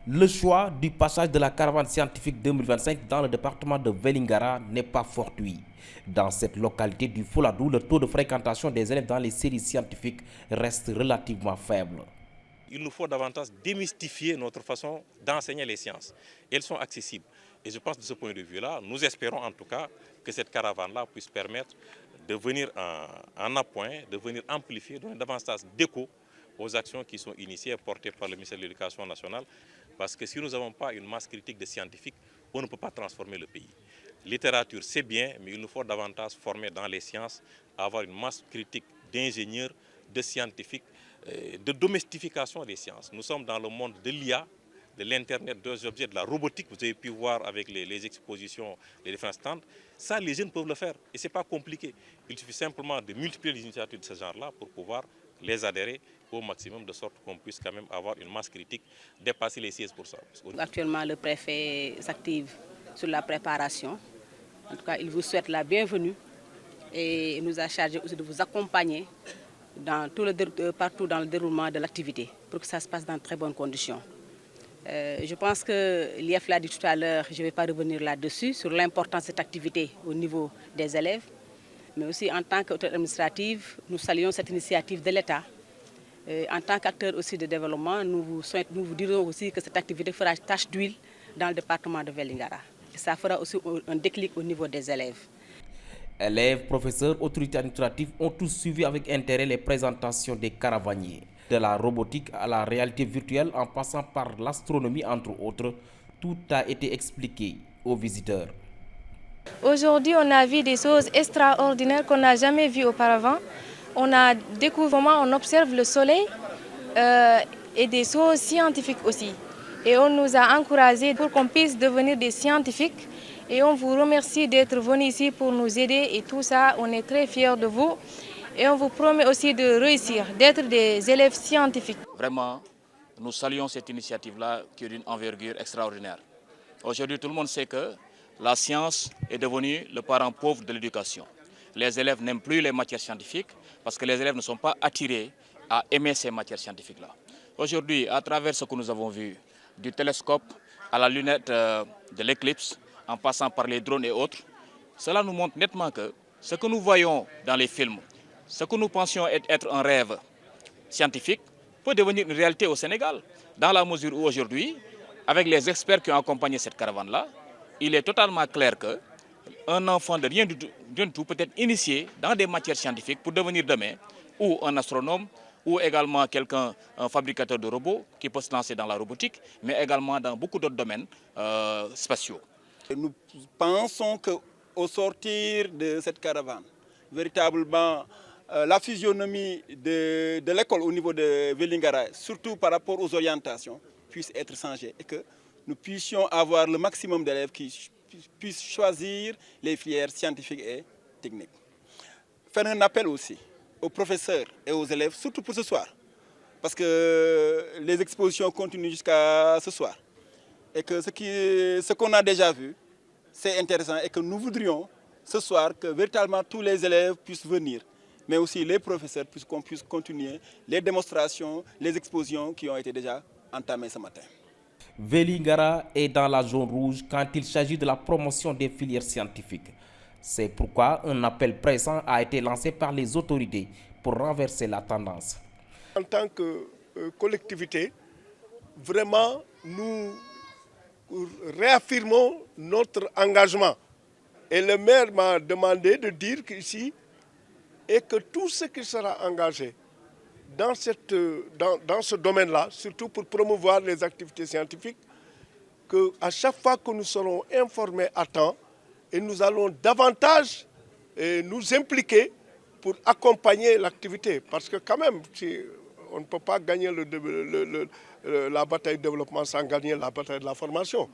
Le choix du passage de la caravane scientifique 2025 dans le département de Vélingara n'est pas fortuit. Dans cette localité du Fouladou, le taux de fréquentation des élèves dans les séries scientifiques reste relativement faible. Il nous faut davantage démystifier notre façon d'enseigner les sciences. Elles sont accessibles. Et je pense de ce point de vue-là, nous espérons en tout cas que cette caravane-là puisse permettre de venir en appoint, de venir amplifier, donner davantage d'écho aux actions qui sont initiées et portées par le ministère de l'Éducation nationale. Parce que si nous n'avons pas une masse critique de scientifiques, on ne peut pas transformer le pays. Littérature, c'est bien, mais il nous faut davantage former dans les sciences, avoir une masse critique d'ingénieurs, de scientifiques, de domestication des sciences. Nous sommes dans le monde de l'IA, de l'Internet des objets, de la robotique. Vous avez pu voir avec les expositions, les différents stands. Ça, les jeunes peuvent le faire et ce n'est pas compliqué. Il suffit simplement de multiplier les initiatives de ce genre-là pour pouvoir les adhérer au maximum de sorte qu'on puisse quand même avoir une masse critique, dépasser les 16%. Actuellement, le préfet s'active sur la préparation. En tout cas, il vous souhaite la bienvenue et il nous a chargé aussi de vous accompagner partout dans le déroulement de l'activité pour que ça se passe dans de très bonnes conditions. Je pense que l'IF l'a dit tout à l'heure, je ne vais pas revenir là-dessus, sur l'importance de cette activité au niveau des élèves, mais aussi en tant qu'autorité administrative, nous saluons cette initiative de l'État. En tant qu'acteur aussi de développement, nous vous dirons aussi que cette activité fera tache d'huile dans le département de Vélingara. Et ça fera aussi un déclic au niveau des élèves. Élèves, professeurs, autorités administratives ont tous suivi avec intérêt les présentations des caravaniers. De la robotique à la réalité virtuelle en passant par l'astronomie entre autres, tout a été expliqué aux visiteurs. Aujourd'hui, on a vu des choses extraordinaires qu'on n'a jamais vues auparavant. On a découvert comment on observe le soleil et des choses scientifiques aussi. Et on nous a encouragés pour qu'on puisse devenir des scientifiques. Et on vous remercie d'être venus ici pour nous aider et tout ça, on est très fiers de vous. Et on vous promet aussi de réussir, d'être des élèves scientifiques. Vraiment, nous saluons cette initiative-là qui est d'une envergure extraordinaire. Aujourd'hui, tout le monde sait que la science est devenue le parent pauvre de l'éducation. Les élèves n'aiment plus les matières scientifiques parce que les élèves ne sont pas attirés à aimer ces matières scientifiques-là. Aujourd'hui, à travers ce que nous avons vu, du télescope à la lunette de l'éclipse, en passant par les drones et autres, cela nous montre nettement que ce que nous voyons dans les films, ce que nous pensions être un rêve scientifique, peut devenir une réalité au Sénégal. Dans la mesure où aujourd'hui, avec les experts qui ont accompagné cette caravane-là, il est totalement clair qu'un enfant de rien du tout peut être initié dans des matières scientifiques pour devenir demain ou un astronome, ou également un fabricateur de robots qui peut se lancer dans la robotique, mais également dans beaucoup d'autres domaines spatiaux. Nous pensons qu'au sortir de cette caravane, véritablement, la physionomie de l'école au niveau de Vélingara, surtout par rapport aux orientations, puisse être changée et que nous puissions avoir le maximum d'élèves qui puissent choisir les filières scientifiques et techniques. Faire un appel aussi aux professeurs et aux élèves, surtout pour ce soir, parce que les expositions continuent jusqu'à ce soir. Et que ce qu'on a déjà vu, c'est intéressant et que nous voudrions ce soir que véritablement tous les élèves puissent venir, mais aussi les professeurs, qu'on puisse continuer les démonstrations, les expositions qui ont été déjà entamées ce matin. Vélingara est dans la zone rouge quand il s'agit de la promotion des filières scientifiques. C'est pourquoi un appel pressant a été lancé par les autorités pour renverser la tendance. En tant que collectivité, vraiment, nous réaffirmons notre engagement. Et le maire m'a demandé de dire qu'ici, et que tout ce qui sera engagé dans ce domaine-là, surtout pour promouvoir les activités scientifiques, qu'à chaque fois que nous serons informés à temps, et nous allons davantage nous impliquer pour accompagner l'activité. Parce que quand même, on ne peut pas gagner la bataille de développement sans gagner la bataille de la formation.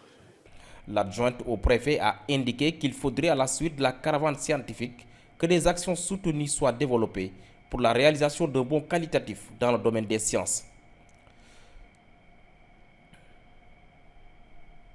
L'adjointe au préfet a indiqué qu'il faudrait à la suite de la caravane scientifique que des actions soutenues soient développées pour la réalisation de bons qualitatifs dans le domaine des sciences.